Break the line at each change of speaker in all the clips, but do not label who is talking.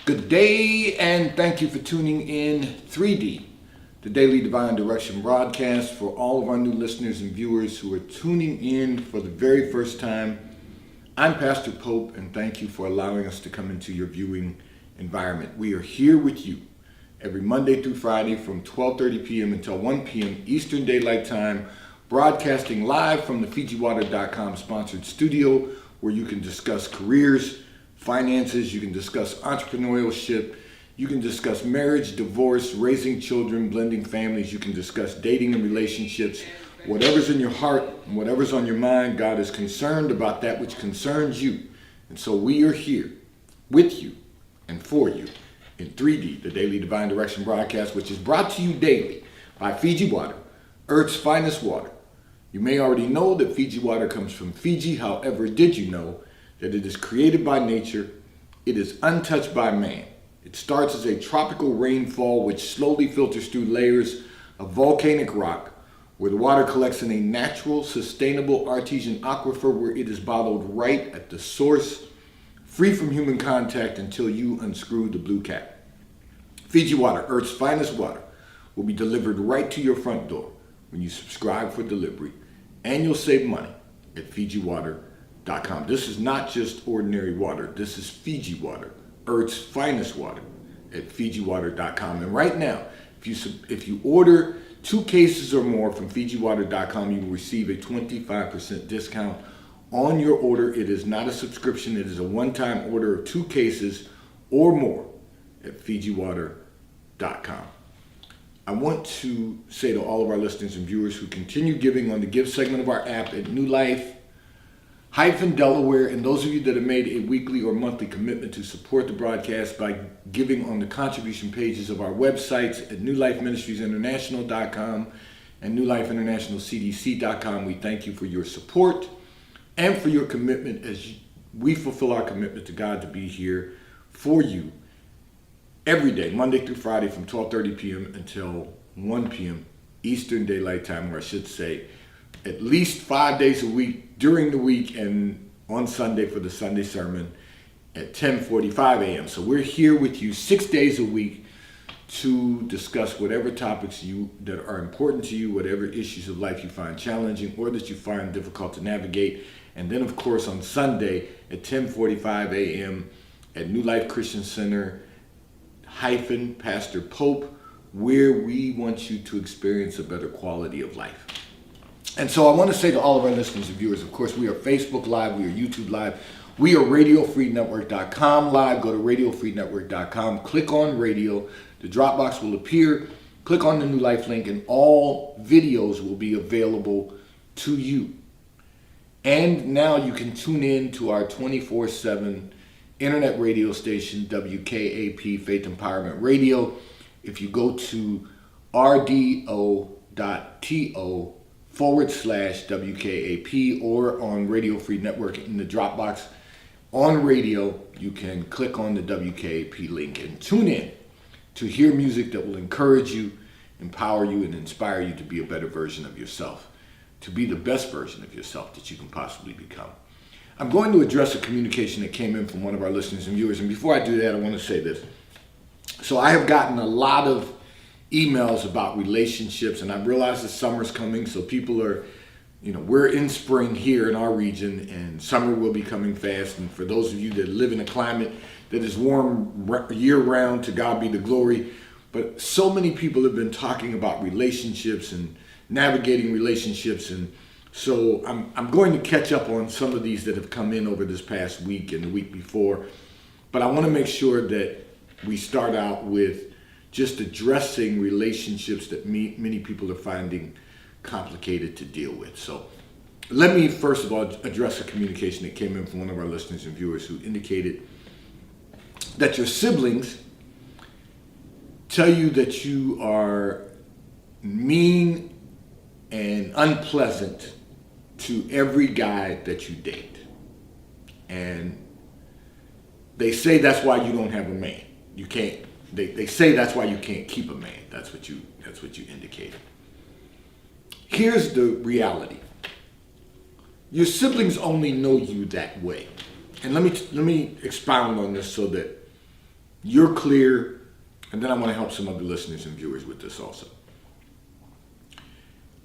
Good day, and thank you for tuning in 3D, the Daily Divine Direction broadcast. For all of our new listeners and viewers who are tuning in for the very first time, I'm Pastor Pope, and thank you for allowing us to come into your viewing environment. We are here with you every Monday through Friday from 12:30 p.m. until 1 p.m. Eastern Daylight Time, broadcasting live from the FijiWater.com sponsored studio, where you can discuss careers, finances, you can discuss entrepreneurship, you can discuss marriage, divorce, raising children, blending families, you can discuss dating and relationships. Whatever's in your heart and whatever's on your mind, God is concerned about that which concerns you. And so we are here with you and for you in 3D, the Daily Divine Direction broadcast, which is brought to you daily by Fiji Water, Earth's finest water. You may already know that Fiji water comes from Fiji. However, did you know that it is created by nature? It is untouched by man. It starts as a tropical rainfall which slowly filters through layers of volcanic rock, where the water collects in a natural, sustainable artesian aquifer where it is bottled right at the source, free from human contact until you unscrew the blue cap. Fiji Water, Earth's finest water, will be delivered right to your front door when you subscribe for delivery, and you'll save money at FijiWater.com. This is not just ordinary water. This is Fiji Water, Earth's finest water, at FijiWater.com. And right now, if you order 2 cases or more from FijiWater.com, you will receive a 25% discount on your order. It is not a subscription. It is a one-time order of 2 cases or more at FijiWater.com. I want to say to all of our listeners and viewers who continue giving on the Give segment of our app at New Life-Delaware, and those of you that have made a weekly or monthly commitment to support the broadcast by giving on the contribution pages of our websites at NewLifeMinistriesInternational.com and NewLifeInternationalCDC.com. We thank you for your support and for your commitment as we fulfill our commitment to God to be here for you every day, Monday through Friday from 12:30 p.m. until 1 p.m. Eastern Daylight Time, or I should say at least 5 days a week during the week and on Sunday for the Sunday sermon at 10:45 a.m. So we're here with you 6 days a week to discuss whatever topics that are important to you, whatever issues of life you find challenging or that you find difficult to navigate. And then, of course, on Sunday at 10:45 a.m. at New Life Christian Center - Pastor Pope, where we want you to experience a better quality of life. And so I want to say to all of our listeners and viewers, of course, we are Facebook Live, we are YouTube Live, we are RadioFreeNetwork.com Live. Go to RadioFreeNetwork.com, click on radio, the drop box will appear, click on the New Life link, and all videos will be available to you. And now you can tune in to our 24/7 internet radio station, WKAP Faith Empowerment Radio. If you go to rdo.to/WKAP or on Radio Free Network in the Dropbox on radio, you can click on the WKAP link and tune in to hear music that will encourage you, empower you, and inspire you to be a better version of yourself, to be the best version of yourself that you can possibly become. I'm going to address a communication that came in from one of our listeners and viewers. And before I do that, I want to say this. So I have gotten a lot of emails about relationships, and I realize the summer's coming, so people are, we're in spring here in our region, and summer will be coming fast. And for those of you that live in a climate that is warm year-round, to God be the glory. But so many people have been talking about relationships and navigating relationships, and so I'm going to catch up on some of these that have come in over this past week and the week before. But I want to make sure that we start out with just addressing relationships that many people are finding complicated to deal with. So let me first of all address a communication that came in from one of our listeners and viewers who indicated that your siblings tell you that you are mean and unpleasant to every guy that you date. And they say that's why you don't have a man. You can't, they say that's why you can't keep a man. That's what you indicated. Here's the reality. Your siblings only know you that way. And let me expound on this so that you're clear, and then I want to help some other listeners and viewers with this also.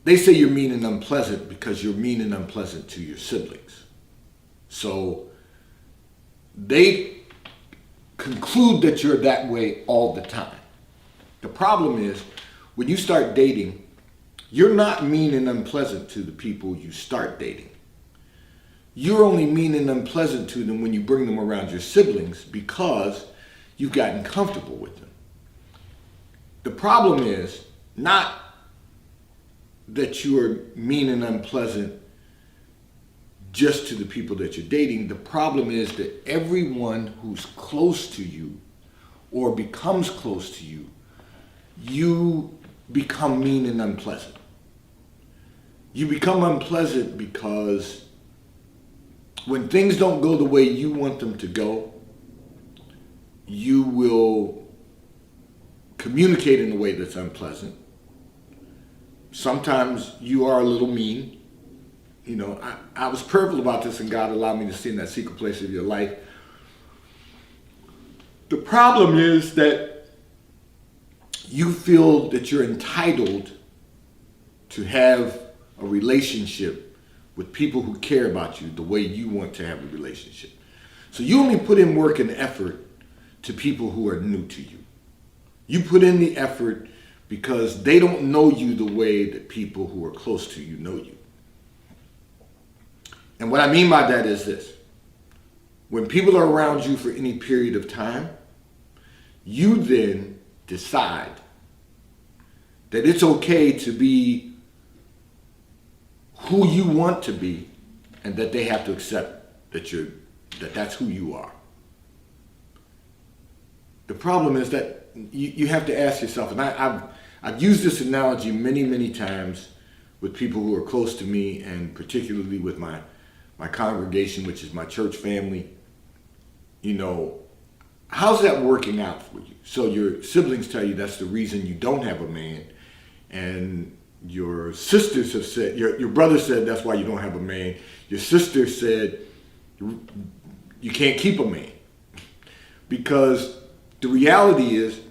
They say you're mean and unpleasant because you're mean and unpleasant to your siblings. So they conclude that you're that way all the time. The problem is, when you start dating, you're not mean and unpleasant to the people you start dating. You're only mean and unpleasant to them when you bring them around your siblings because you've gotten comfortable with them. The problem is not that you are mean and unpleasant just to the people that you're dating. The problem is that everyone who's close to you or becomes close to you, you become mean and unpleasant. You become unpleasant because when things don't go the way you want them to go, you will communicate in a way that's unpleasant. Sometimes you are a little mean. You know, I was prayerful about this, and God allowed me to see in that secret place of your life. The problem is that you feel that you're entitled to have a relationship with people who care about you the way you want to have a relationship. So you only put in work and effort to people who are new to you. You put in the effort because they don't know you the way that people who are close to you know you. And what I mean by that is this. When people are around you for any period of time, you then decide that it's okay to be who you want to be, and that they have to accept that that's who you are. The problem is that you have to ask yourself, and I've used this analogy many, many times with people who are close to me, and particularly with my congregation, which is my church family. You know, how's that working out for you? So your siblings tell you that's the reason you don't have a man, and your sisters have said, your brother said that's why you don't have a man. Your sister said you can't keep a man. Because the reality is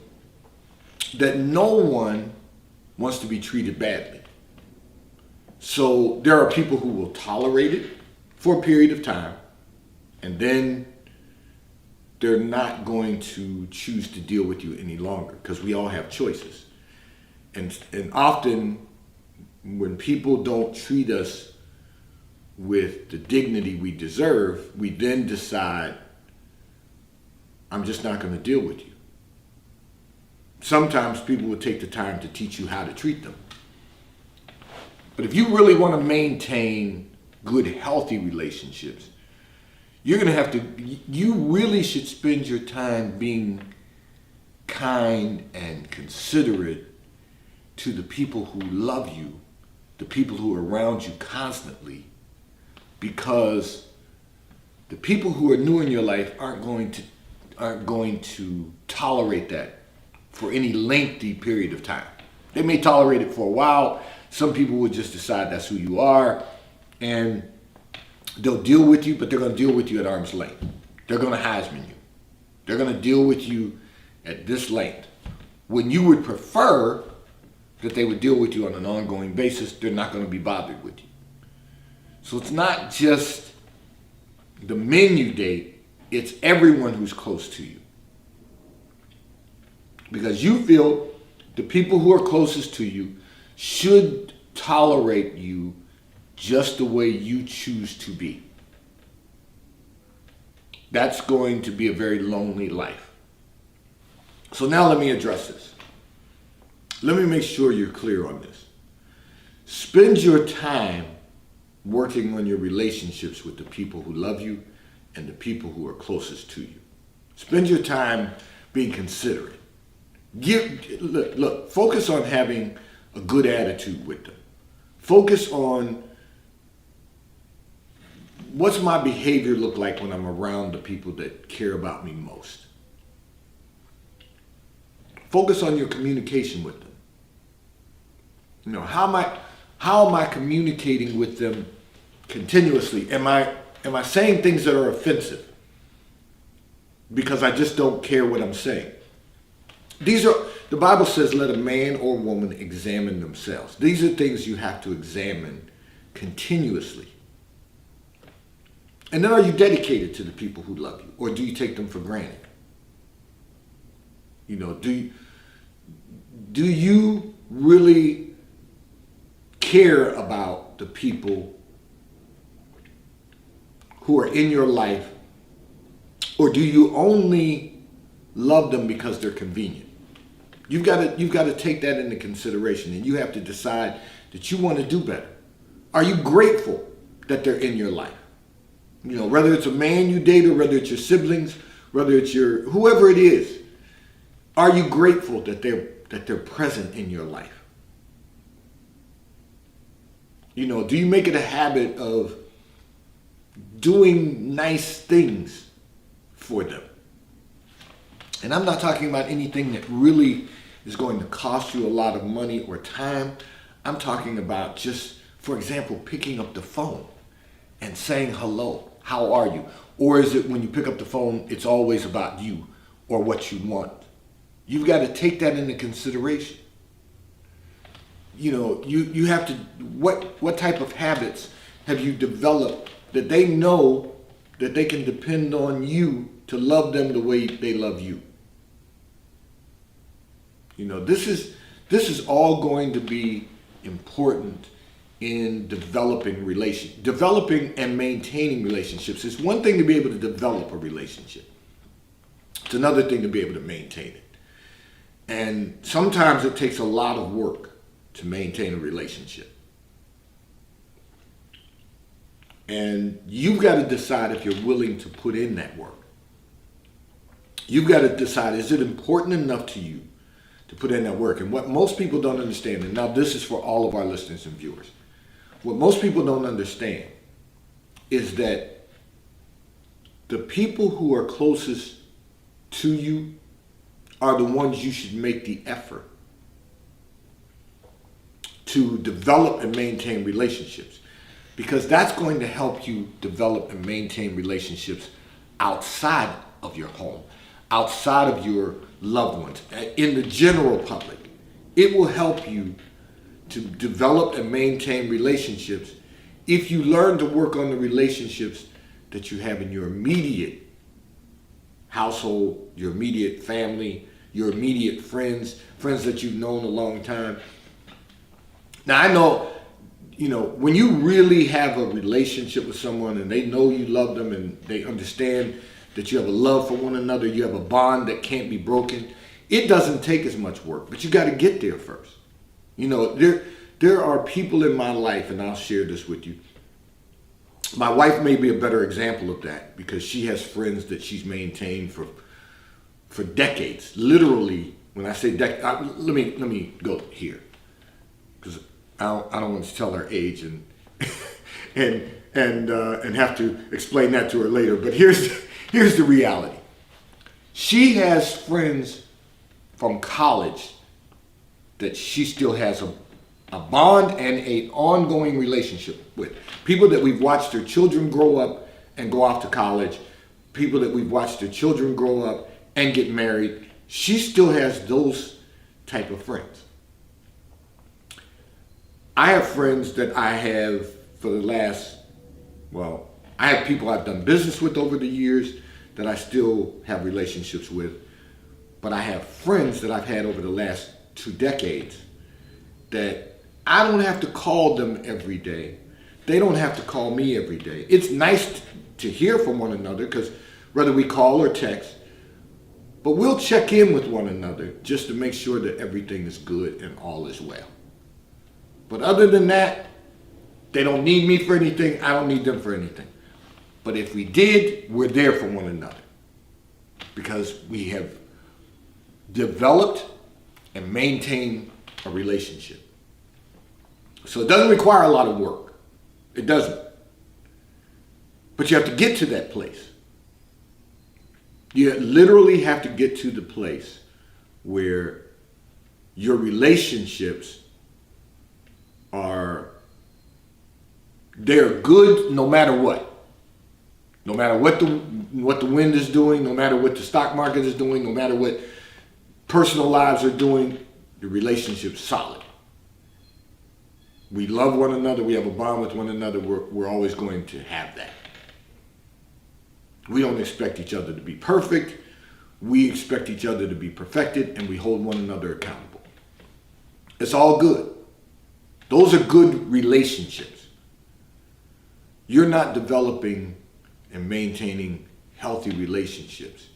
that no one wants to be treated badly. So there are people who will tolerate it for a period of time, and then they're not going to choose to deal with you any longer, because we all have choices. And often when people don't treat us with the dignity we deserve, we then decide, I'm just not going to deal with you. Sometimes people will take the time to teach you how to treat them. But if you really want to maintain good, healthy relationships, you really should spend your time being kind and considerate to the people who love you, the people who are around you constantly, because the people who are new in your life aren't going to tolerate that for any lengthy period of time. They may tolerate it for a while. Some people will just decide that's who you are, and they'll deal with you, but they're going to deal with you at arm's length. They're going to Heisman you. They're going to deal with you at this length. When you would prefer that they would deal with you on an ongoing basis, they're not going to be bothered with you. So it's not just the men you date, it's everyone who's close to you. Because you feel the people who are closest to you should tolerate you just the way you choose to be. That's going to be a very lonely life. So now let me address this. Let me make sure you're clear on this. Spend your time working on your relationships with the people who love you and the people who are closest to you. Spend your time being considerate. Look, focus on having a good attitude with them. Focus on what's my behavior look like when I'm around the people that care about me most. Focus on your communication with them. You know, how am I communicating with them continuously? Am I saying things that are offensive? because I just don't care what I'm saying. The Bible says, let a man or woman examine themselves. These are things you have to examine continuously. And then, are you dedicated to the people who love you, or do you take them for granted? You know, do you really care about the people who are in your life, or do you only love them because they're convenient? You've got to take that into consideration, and you have to decide that you want to do better. Are you grateful that they're in your life? You know, whether it's a man you date, or whether it's your siblings, whether it's your whoever it is, are you grateful that they're present in your life? You know, do you make it a habit of doing nice things for them? And I'm not talking about anything that really is going to cost you a lot of money or time. I'm talking about just, for example, picking up the phone and saying hello. How are you? Or is it when you pick up the phone, it's always about you or what you want? You've got to take that into consideration. You know, you have to, what type of habits have you developed that they know that they can depend on you to love them the way they love you? You know, this is all going to be important in developing and maintaining relationships. It's one thing to be able to develop a relationship. It's another thing to be able to maintain it. And sometimes it takes a lot of work to maintain a relationship. And you've got to decide if you're willing to put in that work. You've got to decide, is it important enough to you to put in that work? And what most people don't understand, and now this is for all of our listeners and viewers, what most people don't understand is that the people who are closest to you are the ones you should make the effort to develop and maintain relationships, because that's going to help you develop and maintain relationships outside of your home, outside of your loved ones, in the general public. It will help you to develop and maintain relationships if you learn to work on the relationships that you have in your immediate household, your immediate family, your immediate friends that you've known a long time. Now, I know, you know, when you really have a relationship with someone and they know you love them and they understand that you have a love for one another, you have a bond that can't be broken, it doesn't take as much work, but you got to get there first. You know, there are people in my life, and I'll share this with you. My wife may be a better example of that, because she has friends that she's maintained for decades. Literally, when I say decades, let me go here, because I don't want to tell her age and and have to explain that to her later. But here's the reality. She has friends from college that she still has a bond and an ongoing relationship with. People that we've watched their children grow up and go off to college. People that we've watched their children grow up and get married. She still has those type of friends. I have friends that I have for the last, I have people I've done business with over the years that I still have relationships with. But I have friends that I've had over the last 2 decades that I don't have to call them every day. They don't have to call me every day. It's nice to hear from one another, because whether we call or text, but we'll check in with one another just to make sure that everything is good and all is well. But other than that, they don't need me for anything. I don't need them for anything. But if we did, we're there for one another, because we have developed and maintained a relationship. So it doesn't require a lot of work. It doesn't. But you have to get to that place. You literally have to get to the place where your relationships they're good no matter what. No matter what what the wind is doing, no matter what the stock market is doing, no matter what personal lives are doing, the relationship's solid. We love one another. We have a bond with one another. We're always going to have that. We don't expect each other to be perfect. We expect each other to be perfected, and we hold one another accountable. It's all good. Those are good relationships. You're not developing and maintaining healthy relationships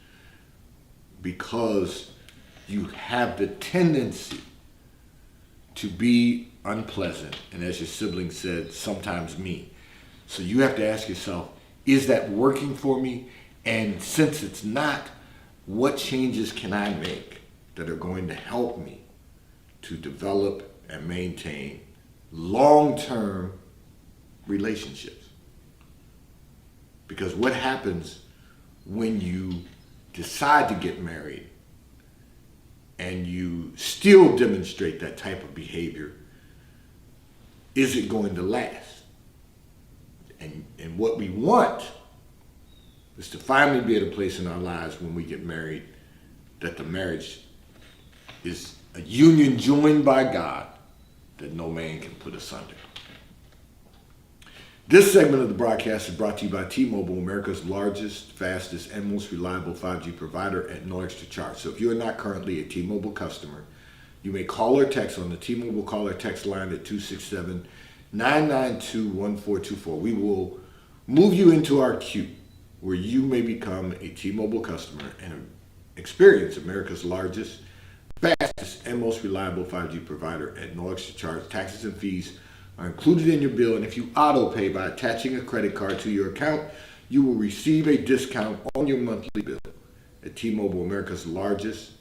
because you have the tendency to be unpleasant, and as your sibling said, sometimes mean. So you have to ask yourself, is that working for me? And since it's not, what changes can I make that are going to help me to develop and maintain long-term relationships? Because what happens when you decide to get married and you still demonstrate that type of behavior? Is it going to last? And what we want is to finally be at a place in our lives when we get married that the marriage is a union joined by God that no man can put asunder. This segment of the broadcast is brought to you by T-Mobile, America's largest, fastest, and most reliable 5G provider at no extra charge. So if you are not currently a T-Mobile customer, you may call or text on the T-Mobile call or text line at 267-992-1424. We will move you into our queue where you may become a T-Mobile customer and experience America's largest, fastest, and most reliable 5G provider at no extra charge. Taxes and fees are included in your bill, and if you auto pay by attaching a credit card to your account, you will receive a discount on your monthly bill at T-Mobile, America's largest,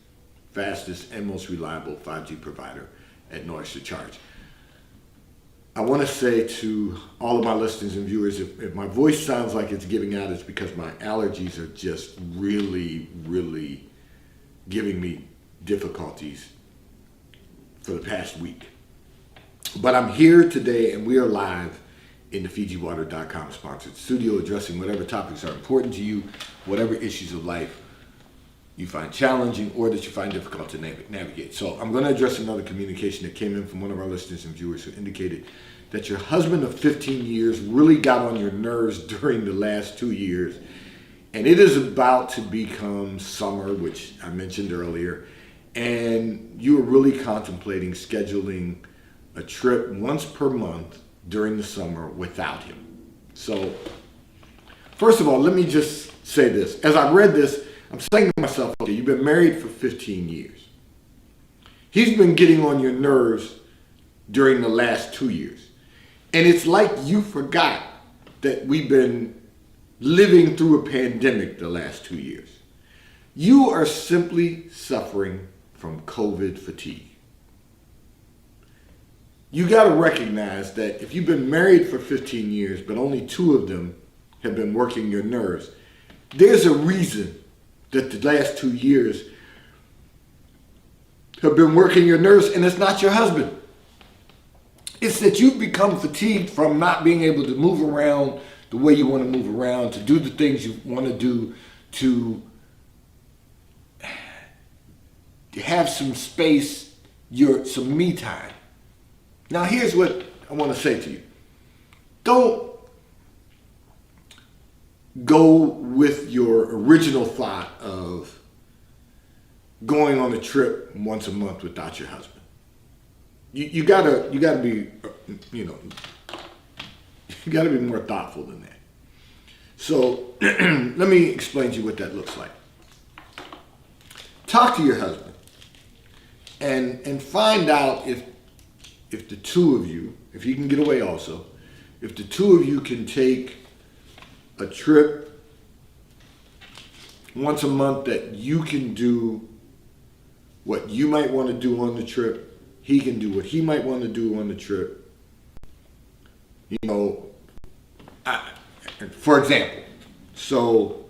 fastest, and most reliable 5G provider at no extra charge. I want to say to all of my listeners and viewers, if my voice sounds like it's giving out, it's because my allergies are just really, really giving me difficulties for the past week. But I'm here today, and we are live in the FijiWater.com sponsored studio, addressing whatever topics are important to you, whatever issues of life you find challenging or that you find difficult to navigate. So I'm going to address another communication that came in from one of our listeners and viewers who indicated that your husband of 15 years really got on your nerves during the last 2 years. And it is about to become summer, which I mentioned earlier, and you are really contemplating scheduling a trip once per month during the summer without him. So, first of all, let me just say this. As I read this, I'm saying to myself, okay, you've been married for 15 years. He's been getting on your nerves during the last 2 years. And it's like you forgot that we've been living through a pandemic the last 2 years. You are simply suffering from COVID fatigue. You got to recognize that if you've been married for 15 years, but only 2 of them have been working your nerves, there's a reason that the last 2 years have been working your nerves, and it's not your husband. It's that you've become fatigued from not being able to move around the way you want to move around, to do the things you want to do, to have some space, some me time. Now, here's what I want to say to you. Don't go with your original thought of going on a trip once a month without your husband. You gotta be, you gotta be more thoughtful than that. So let me explain to you what that looks like. Talk to your husband and find out if the 2 of you, if he can get away also, if the 2 of you can take a trip once a month that you can do what you might want to do on the trip, he can do what he might want to do on the trip. For example, so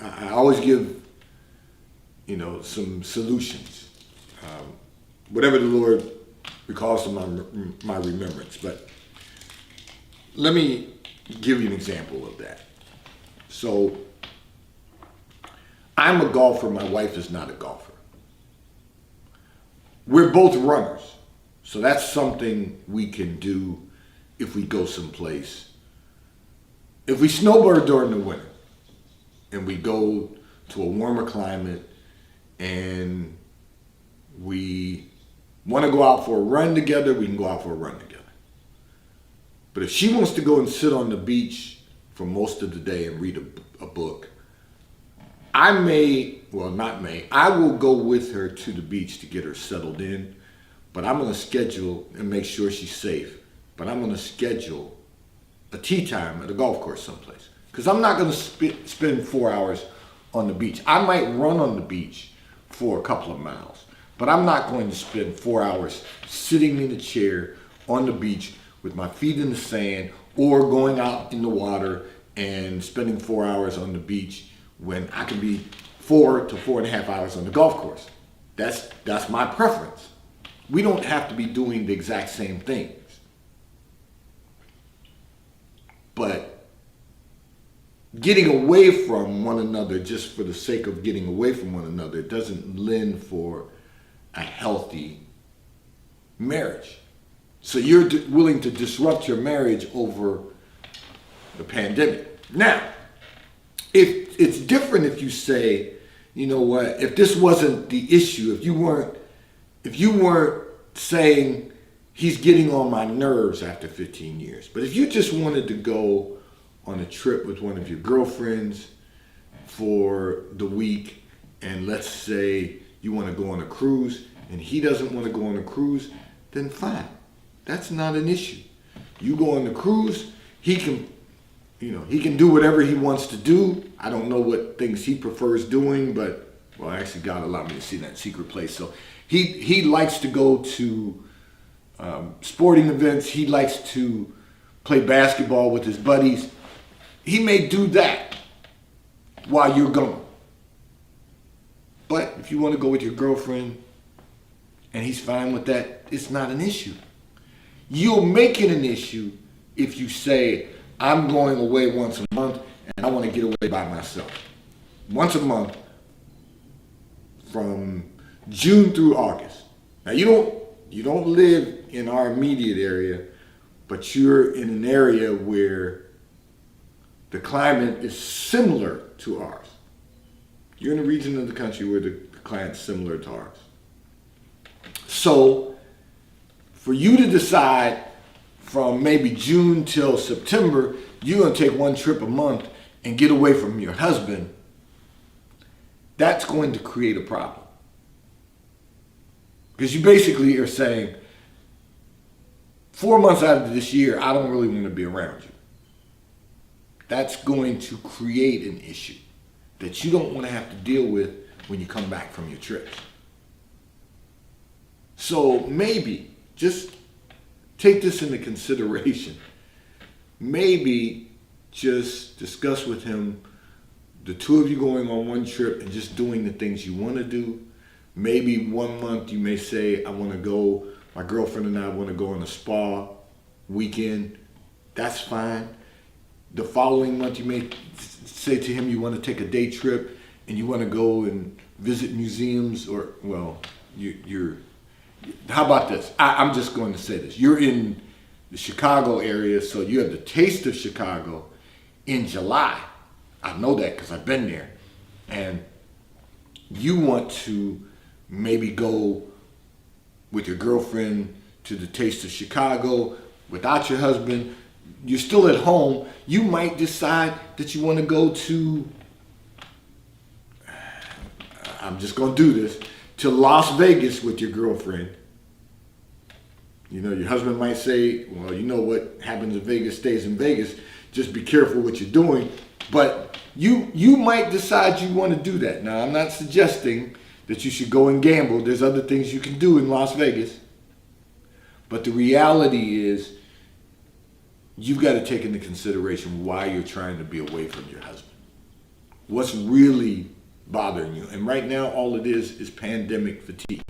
I always give, some solutions, whatever the Lord recalls to my remembrance. But let me give you an example of that. So I'm a golfer, my wife is not a golfer. We're both runners. So that's something we can do if we go someplace. If we snowbird during the winter and we go to a warmer climate and we want to go out for a run together, we can go out for a run together. But if she wants to go and sit on the beach for most of the day and read a book, I will go with her to the beach to get her settled in, but I'm going to schedule and make sure she's safe. But I'm going to schedule a tee time at a golf course someplace. Because I'm not going to spend 4 hours on the beach. I might run on the beach for a couple of miles, but I'm not going to spend 4 hours sitting in a chair on the beach with my feet in the sand or going out in the water and spending 4 hours on the beach when I can be 4 to 4.5 hours on the golf course. That's my preference. We don't have to be doing the exact same things. But getting away from one another just for the sake of getting away from one another doesn't lend for a healthy marriage. So you're willing to disrupt your marriage over the pandemic. Now, if it's different if you say, you know what, if this wasn't the issue, if you weren't saying he's getting on my nerves after 15 years, but if you just wanted to go on a trip with one of your girlfriends for the week, and let's say you want to go on a cruise and he doesn't want to go on a cruise, then fine. That's not an issue. You go on the cruise, he can do whatever he wants to do. I don't know what things he prefers doing, but, well, actually God allowed me to see that secret place. So he likes to go to sporting events. He likes to play basketball with his buddies. He may do that while you're gone. But if you want to go with your girlfriend and he's fine with that, it's not an issue. You'll make it an issue if you say, I'm going away once a month and I want to get away by myself. Once a month from June through August. Now you don't live in our immediate area, but you're in an area where the climate is similar to ours. You're in a region of the country where the climate's similar to ours. So for you to decide from maybe June till September, you're going to take one trip a month and get away from your husband, that's going to create a problem. Because you basically are saying, 4 months out of this year, I don't really want to be around you. That's going to create an issue that you don't want to have to deal with when you come back from your trips. So maybe, just take this into consideration. Maybe just discuss with him the two of you going on one trip and just doing the things you want to do. Maybe 1 month you may say, my girlfriend and I want to go on a spa weekend. That's fine. The following month you may say to him you want to take a day trip and you want to go and visit museums how about this? I'm just going to say this. You're in the Chicago area, so you have the taste of Chicago in July. I know that because I've been there. And you want to maybe go with your girlfriend to the taste of Chicago without your husband. You're still at home. You might decide that you want to go to, I'm just going to do this, to Las Vegas with your girlfriend. You know, your husband might say, well, you know what happens in Vegas stays in Vegas. Just be careful what you're doing. But you might decide you want to do that. Now, I'm not suggesting that you should go and gamble. There's other things you can do in Las Vegas. But the reality is, you've got to take into consideration why you're trying to be away from your husband. What's really bothering you? And right now, all it is pandemic fatigue.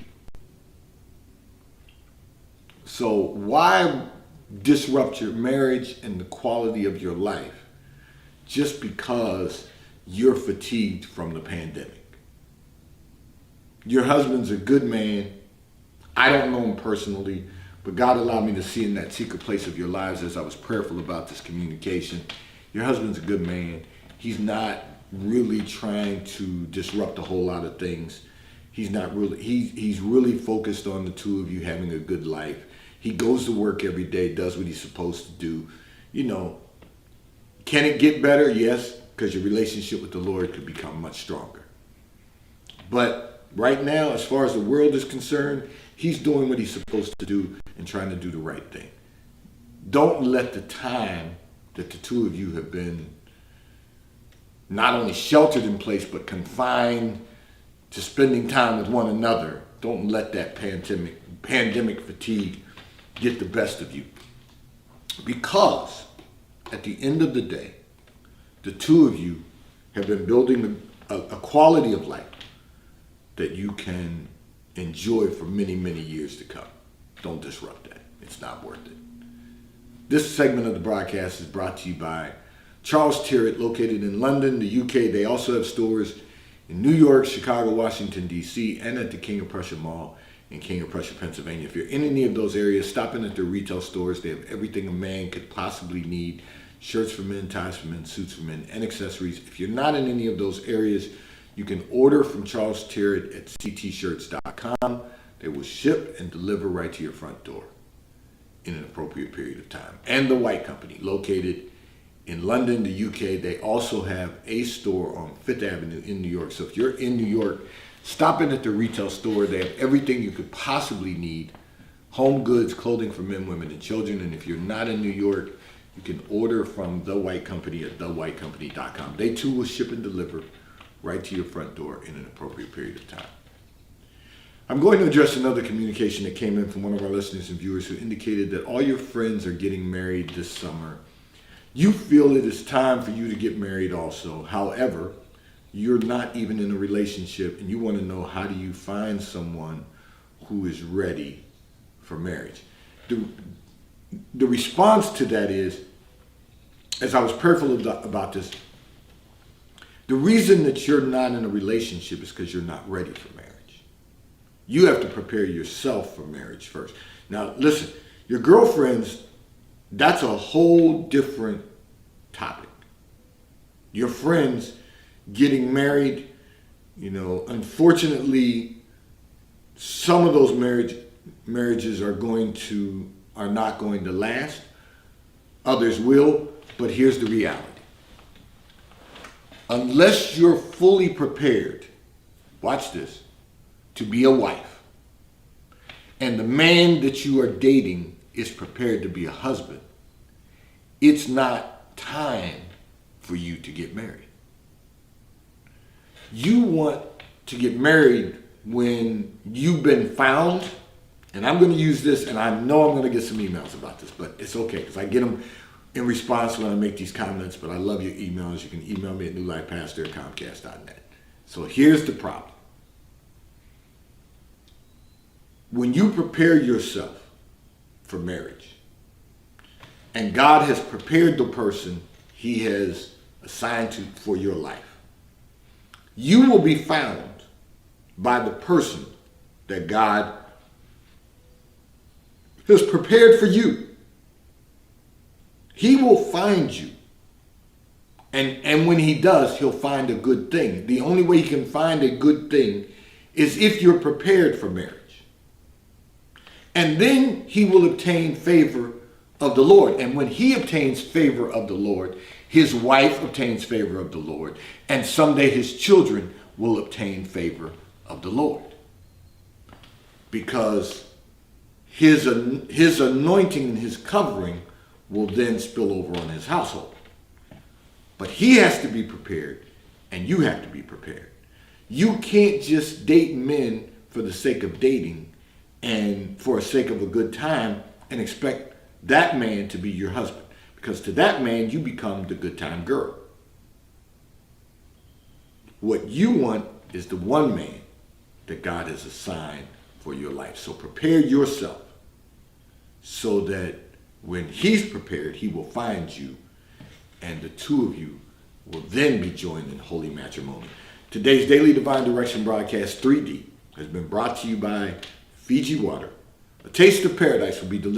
So why disrupt your marriage and the quality of your life just because you're fatigued from the pandemic. Your husband's a good man. I don't know him personally, but God allowed me to see in that secret place of your lives as I was prayerful about this communication. Your husband's a good man. He's not really trying to disrupt a whole lot of things. He's really focused on the two of you having a good life. He goes to work every day, does what he's supposed to do. You know, can it get better? Yes, because your relationship with the Lord could become much stronger. But right now, as far as the world is concerned, he's doing what he's supposed to do and trying to do the right thing. Don't let the time that the two of you have been not only sheltered in place, but confined to spending time with one another, don't let that pandemic fatigue get the best of you. Because at the end of the day, the two of you have been building a quality of life that you can enjoy for many, many years to come. Don't disrupt that. It's not worth it. This segment of the broadcast is brought to you by Charles Tyrwhitt, located in London, the UK. They also have stores in New York, Chicago, Washington, D.C., and at the King of Prussia Mall in King of Prussia, Pennsylvania. If you're in any of those areas, stop in at their retail stores. They have everything a man could possibly need. Shirts for men, ties for men, suits for men, and accessories. If you're not in any of those areas, you can order from Charles Tyrwhitt at ctshirts.com. They will ship and deliver right to your front door in an appropriate period of time. And The White Company, located in London, the UK. They also have a store on Fifth Avenue in New York. So if you're in New York, stop in at the retail store. They have everything you could possibly need. Home goods, clothing for men, women, and children. And if you're not in New York, you can order from The White Company at thewhitecompany.com. They too will ship and deliver right to your front door in an appropriate period of time. I'm going to address another communication that came in from one of our listeners and viewers who indicated that all your friends are getting married this summer. You feel it is time for you to get married also. However, you're not even in a relationship and you want to know, how do you find someone who is ready for marriage? The response to that is, as I was prayerful about this, the reason that you're not in a relationship is because you're not ready for marriage. You have to prepare yourself for marriage first. Now, listen, your girlfriends, that's a whole different topic. Your friends getting married, unfortunately, some of those marriages are not going to last. Others will, but here's the reality. Unless you're fully prepared, watch this, to be a wife, and the man that you are dating is prepared to be a husband, it's not time for you to get married. You want to get married when you've been found, and I'm going to use this, and I know I'm going to get some emails about this, but it's okay because I get them in response when I make these comments, but I love your emails. You can email me at newlifepastor@comcast.net. So here's the problem. When you prepare yourself for marriage, and God has prepared the person he has assigned for your life, you will be found by the person that God has prepared for you. He will find you. And when he does, he'll find a good thing. The only way he can find a good thing is if you're prepared for marriage. And then he will obtain favor of the Lord. And when he obtains favor of the Lord, his wife obtains favor of the Lord. And someday his children will obtain favor of the Lord. Because his anointing and his covering will then spill over on his household. But he has to be prepared, and you have to be prepared. You can't just date men for the sake of dating and for the sake of a good time and expect that man to be your husband. Because to that man, you become the good time girl. What you want is the one man that God has assigned for your life. So prepare yourself so that when he's prepared, he will find you, and the two of you will then be joined in holy matrimony. Today's Daily Divine Direction broadcast 3D has been brought to you by Fiji Water. A taste of paradise will be delivered